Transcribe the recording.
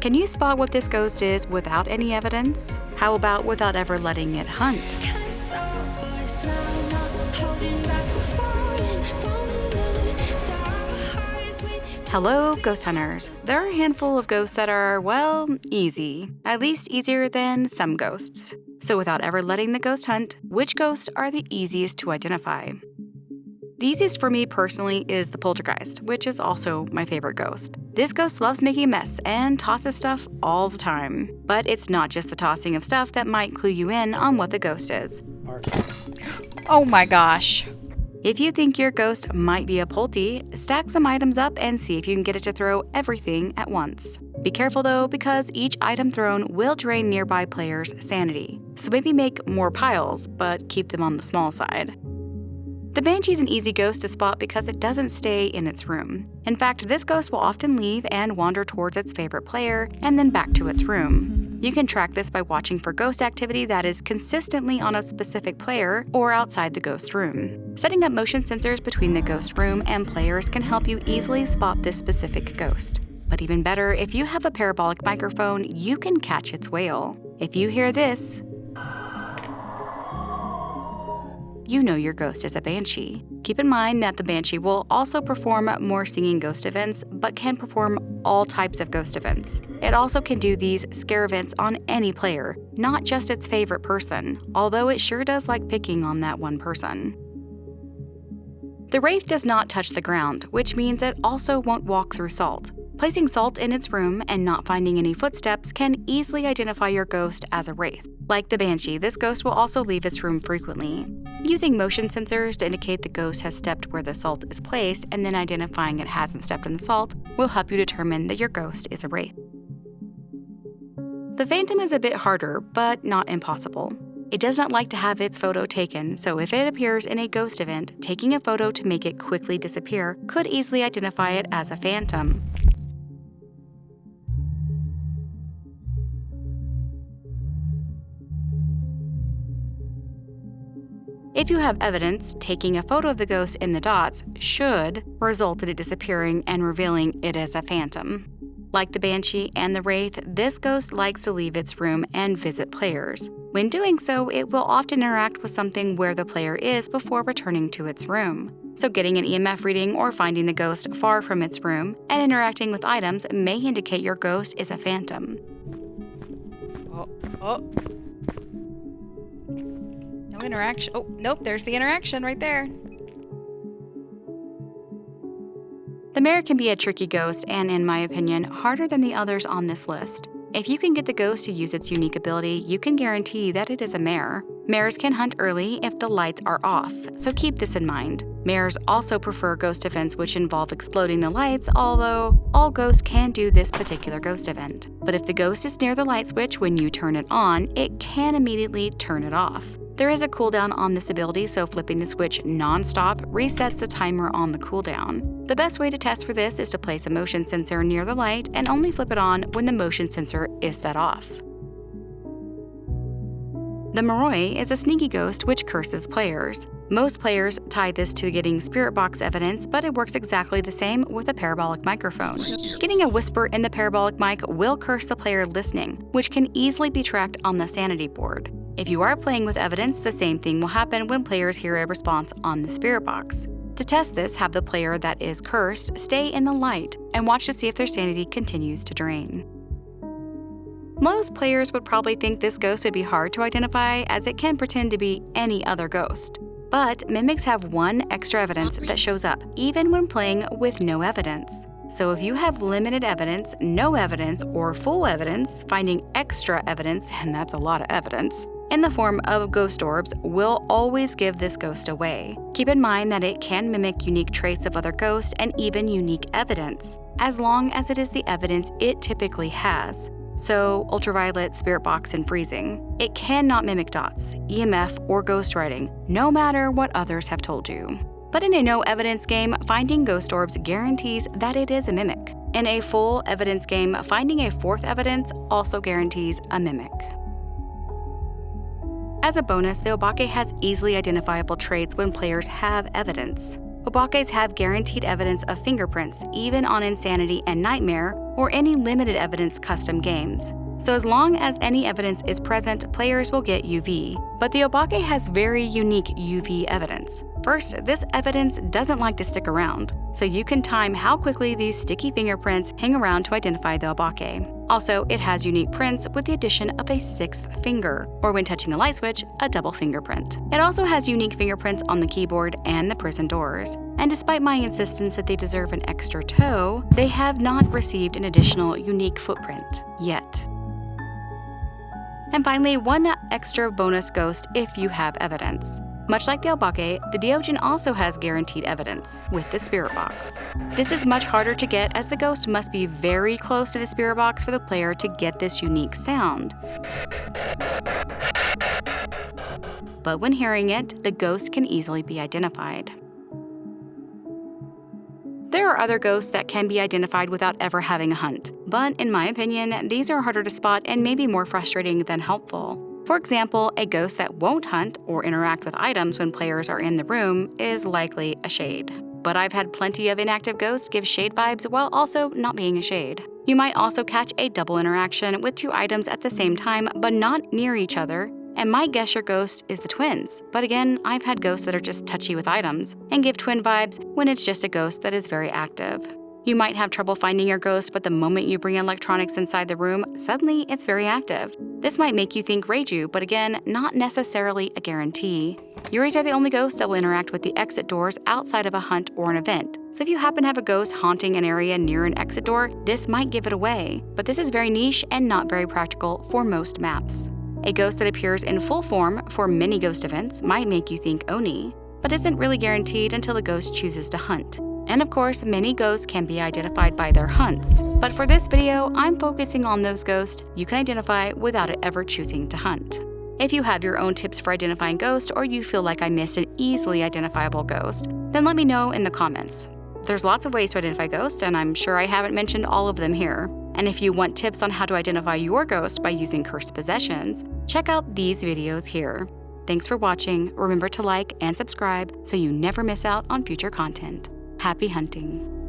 Can you spot what this ghost is without any evidence? How about without ever letting it hunt? Hello, ghost hunters. There are a handful of ghosts that are, well, easy. At least easier than some ghosts. So without ever letting the ghost hunt, which ghosts are the easiest to identify? The easiest for me personally is the Poltergeist, which is also my favorite ghost. This ghost loves making a mess and tosses stuff all the time. But it's not just the tossing of stuff that might clue you in on what the ghost is. Oh my gosh. If you think your ghost might be a Polty, stack some items up and see if you can get it to throw everything at once. Be careful though, because each item thrown will drain nearby players' sanity. So maybe make more piles, but keep them on the small side. The Banshee is an easy ghost to spot because it doesn't stay in its room. In fact, this ghost will often leave and wander towards its favorite player and then back to its room. You can track this by watching for ghost activity that is consistently on a specific player or outside the ghost room. Setting up motion sensors between the ghost room and players can help you easily spot this specific ghost. But even better, if you have a parabolic microphone, you can catch its wail. If you hear this, you know your ghost is a Banshee. Keep in mind that the Banshee will also perform more singing ghost events, but can perform all types of ghost events. It also can do these scare events on any player, not just its favorite person, although it sure does like picking on that one person. The Wraith does not touch the ground, which means it also won't walk through salt. Placing salt in its room and not finding any footsteps can easily identify your ghost as a Wraith. Like the Banshee, this ghost will also leave its room frequently. Using motion sensors to indicate the ghost has stepped where the salt is placed and then identifying it hasn't stepped in the salt will help you determine that your ghost is a Wraith. The Phantom is a bit harder, but not impossible. It does not like to have its photo taken, so if it appears in a ghost event, taking a photo to make it quickly disappear could easily identify it as a phantom. If you have evidence, taking a photo of the ghost in the dots should result in it disappearing and revealing it as a phantom. Like the Banshee and the Wraith, this ghost likes to leave its room and visit players. When doing so, it will often interact with something where the player is before returning to its room. So getting an EMF reading or finding the ghost far from its room and interacting with items may indicate your ghost is a phantom. No interaction. Oh, nope, there's the interaction right there. The Mare can be a tricky ghost and, in my opinion, harder than the others on this list. If you can get the ghost to use its unique ability, you can guarantee that it is a Mare. Mares can hunt early if the lights are off, so keep this in mind. Mares also prefer ghost events which involve exploding the lights, although all ghosts can do this particular ghost event. But if the ghost is near the light switch when you turn it on, it can immediately turn it off. There is a cooldown on this ability, so flipping the switch non-stop resets the timer on the cooldown. The best way to test for this is to place a motion sensor near the light and only flip it on when the motion sensor is set off. The Moroi is a sneaky ghost which curses players. Most players tie this to getting spirit box evidence, but it works exactly the same with a parabolic microphone. Getting a whisper in the parabolic mic will curse the player listening, which can easily be tracked on the sanity board. If you are playing with evidence, the same thing will happen when players hear a response on the spirit box. To test this, have the player that is cursed stay in the light and watch to see if their sanity continues to drain. Most players would probably think this ghost would be hard to identify, as it can pretend to be any other ghost. But mimics have one extra evidence that shows up, even when playing with no evidence. So if you have limited evidence, no evidence, or full evidence, finding extra evidence, and that's a lot of evidence, in the form of ghost orbs will always give this ghost away. Keep in mind that it can mimic unique traits of other ghosts and even unique evidence, as long as it is the evidence it typically has. So, ultraviolet, spirit box, and freezing. It cannot mimic dots, EMF, or ghostwriting, no matter what others have told you. But in a no evidence game, finding ghost orbs guarantees that it is a mimic. In a full evidence game, finding a fourth evidence also guarantees a mimic. As a bonus, the Obake has easily identifiable traits when players have evidence. Obakes have guaranteed evidence of fingerprints, even on Insanity and Nightmare, or any limited evidence custom games. So as long as any evidence is present, players will get UV. But the Obake has very unique UV evidence. First, this evidence doesn't like to stick around, so you can time how quickly these sticky fingerprints hang around to identify the Obake. Also, it has unique prints with the addition of a sixth finger, or when touching a light switch, a double fingerprint. It also has unique fingerprints on the keyboard and the prison doors. And despite my insistence that they deserve an extra toe, they have not received an additional unique footprint yet. And finally, one extra bonus ghost if you have evidence. Much like the Obake, the Deogen also has guaranteed evidence with the spirit box. This is much harder to get as the ghost must be very close to the spirit box for the player to get this unique sound. But when hearing it, the ghost can easily be identified. There are other ghosts that can be identified without ever having a hunt, but in my opinion, these are harder to spot and maybe more frustrating than helpful. For example, a ghost that won't hunt or interact with items when players are in the room is likely a shade. But I've had plenty of inactive ghosts give shade vibes while also not being a shade. You might also catch a double interaction with two items at the same time but not near each other, and might guess your ghost is the twins. But again, I've had ghosts that are just touchy with items and give twin vibes when it's just a ghost that is very active. You might have trouble finding your ghost, but the moment you bring electronics inside the room, suddenly it's very active. This might make you think Reiju, but again, not necessarily a guarantee. Yuris are the only ghosts that will interact with the exit doors outside of a hunt or an event. So if you happen to have a ghost haunting an area near an exit door, this might give it away. But this is very niche and not very practical for most maps. A ghost that appears in full form for many ghost events might make you think Oni, but isn't really guaranteed until the ghost chooses to hunt. And of course, many ghosts can be identified by their hunts. But for this video, I'm focusing on those ghosts you can identify without it ever choosing to hunt. If you have your own tips for identifying ghosts, or you feel like I missed an easily identifiable ghost, then let me know in the comments. There's lots of ways to identify ghosts, and I'm sure I haven't mentioned all of them here. And if you want tips on how to identify your ghost by using cursed possessions, check out these videos here. Thanks for watching. Remember to like and subscribe so you never miss out on future content. Happy hunting!